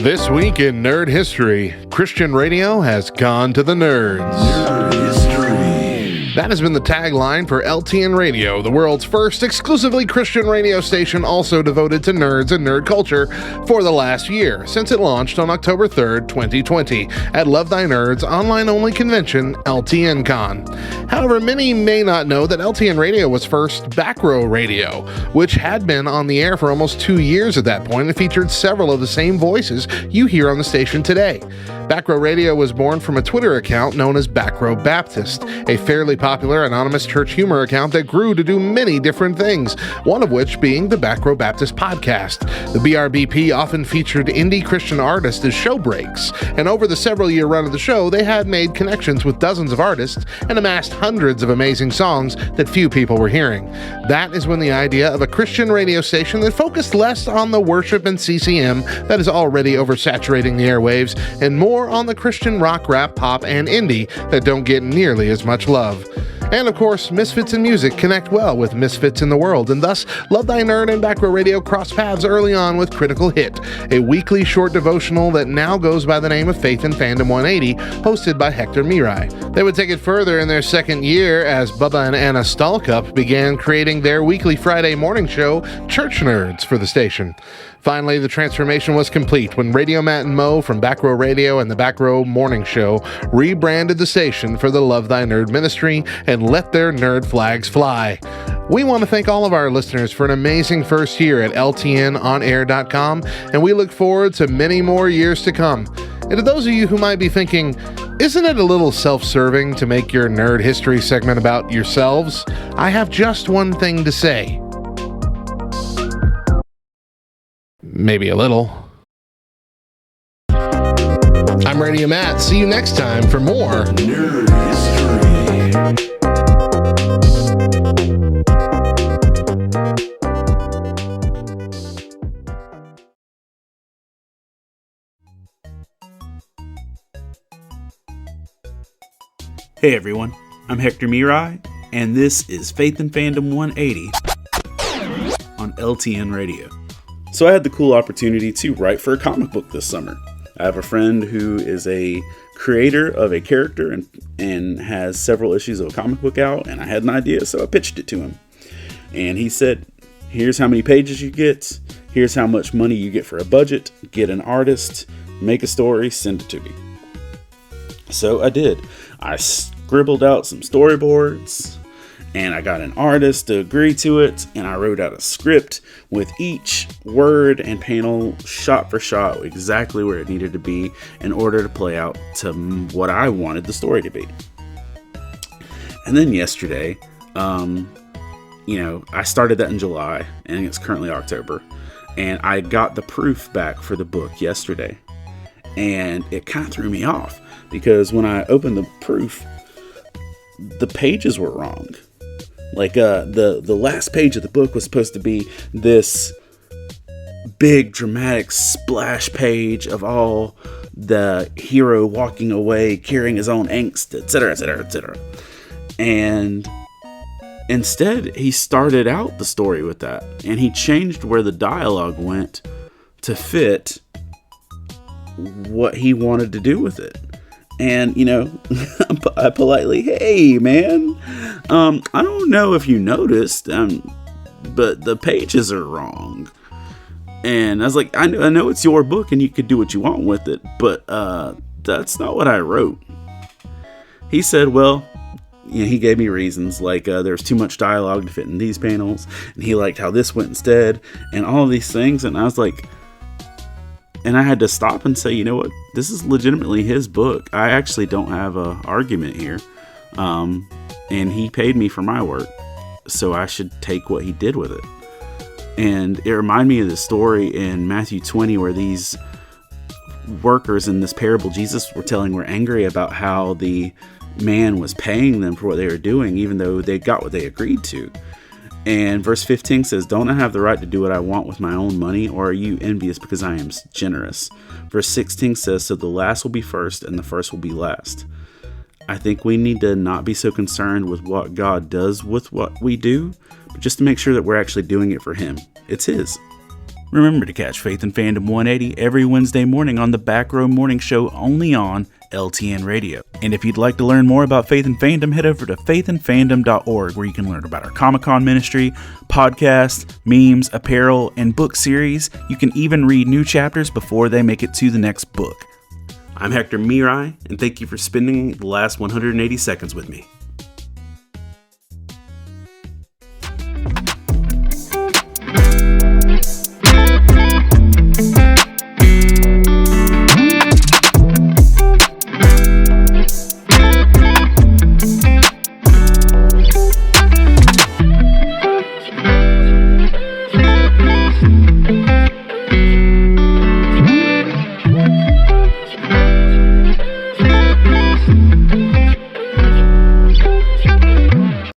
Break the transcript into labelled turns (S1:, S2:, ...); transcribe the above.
S1: This week in Nerd History, Christian radio has gone to the nerds. Nerd History. That has been the tagline for LTN Radio, the world's first exclusively Christian radio station also devoted to nerds and nerd culture for the last year, since it launched on October 3rd, 2020, at Love Thy Nerds online-only convention, LTN Con. However, many may not know that LTN Radio was first Back Row Radio, which had been on the air for almost 2 years at that point and featured several of the same voices you hear on the station today. Back Row Radio was born from a Twitter account known as Back Row Baptist, a fairly popular anonymous church humor account that grew to do many different things, one of which being the Back Row Baptist podcast. The BRBP often featured indie Christian artists as show breaks, and over the several-year run of the show, they had made connections with dozens of artists and amassed hundreds of amazing songs that few people were hearing. That is when the idea of a Christian radio station that focused less on the worship and CCM that is already oversaturating the airwaves, and more on the Christian rock, rap, pop, and indie that don't get nearly as much love. And of course, Misfits in music connect well with Misfits in the world, and thus Love Thy Nerd and Back Row Radio cross paths early on with Critical Hit, a weekly short devotional that now goes by the name of Faith and Fandom 180, hosted by Hector Miray. They would take it further in their second year as Bubba and Anna Stallcup began creating their weekly Friday morning show, Church Nerds, for the station. Finally, the transformation was complete when Radio Matt and Mo from Back Row Radio and the Back Row Morning Show rebranded the station for the Love Thy Nerd ministry and let their nerd flags fly. We want to thank all of our listeners for an amazing first year at LTNOnAir.com, and we look forward to many more years to come. And to those of you who might be thinking, isn't it a little self-serving to make your nerd history segment about yourselves? I have just one thing to say. Maybe a little. I'm Radio Matt. See you next time for more Nerd History.
S2: Hey everyone, I'm Hector Miray, and this is Faith and Fandom 180 on LTN Radio. So I had the cool opportunity to write for a comic book this summer. I have a friend who is a creator of a character and has several issues of a comic book out, and I had an idea, so I pitched it to him. And he said, here's how many pages you get, here's how much money you get for a budget, get an artist, make a story, send it to me. So I did. I scribbled out some storyboards, and I got an artist to agree to it, and I wrote out a script with each word and panel shot for shot exactly where it needed to be in order to play out to what I wanted the story to be. And then yesterday, I started that in July, and it's currently October, and I got the proof back for the book yesterday, and it kind of threw me off because when I opened the proof, the pages were wrong. Like the last page of the book was supposed to be this big dramatic splash page of all the hero walking away carrying his own angst, etc., etc., etc. And instead, he started out the story with that, and he changed where the dialogue went to fit what he wanted to do with it. And, I politely, hey, man, I don't know if you noticed, but the pages are wrong. And I was like, I know it's your book and you could do what you want with it, but that's not what I wrote. He said, well, he gave me reasons, like there's too much dialogue to fit in these panels, and he liked how this went instead, and all of these things. And I was like, and I had to stop and say, you know what? This is legitimately his book. I actually don't have an argument here. And he paid me for my work, so I should take what he did with it. And it reminded me of the story in Matthew 20 where these workers in this parable Jesus were telling were angry about how the man was paying them for what they were doing, even though they got what they agreed to. And verse 15 says, don't I have the right to do what I want with my own money, or are you envious because I am generous? Verse 16 says, so the last will be first and the first will be last. I think we need to not be so concerned with what God does with what we do, but just to make sure that we're actually doing it for him. It's his. Remember to catch Faith and Fandom 180 every Wednesday morning on the Back Row Morning Show only on LTN Radio. And if you'd like to learn more about Faith and Fandom, head over to faithandfandom.org where you can learn about our Comic-Con ministry, podcasts, memes, apparel, and book series. You can even read new chapters before they make it to the next book. I'm Hector Miray, and thank you for spending the last 180 seconds with me.